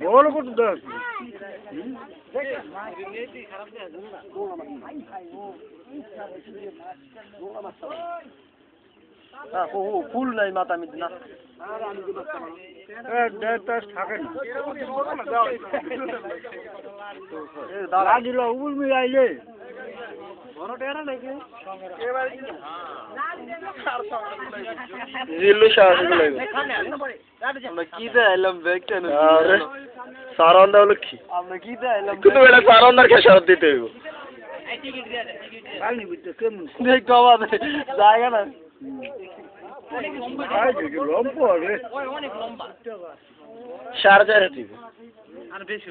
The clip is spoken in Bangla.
বড় কত দাও ফুল নাই মাথা মিট না থাকে না দিল উল মিলাইলে সারন্দার খেসারত দিতে হইব জায়গা না সাড়ে 4 আর বেশি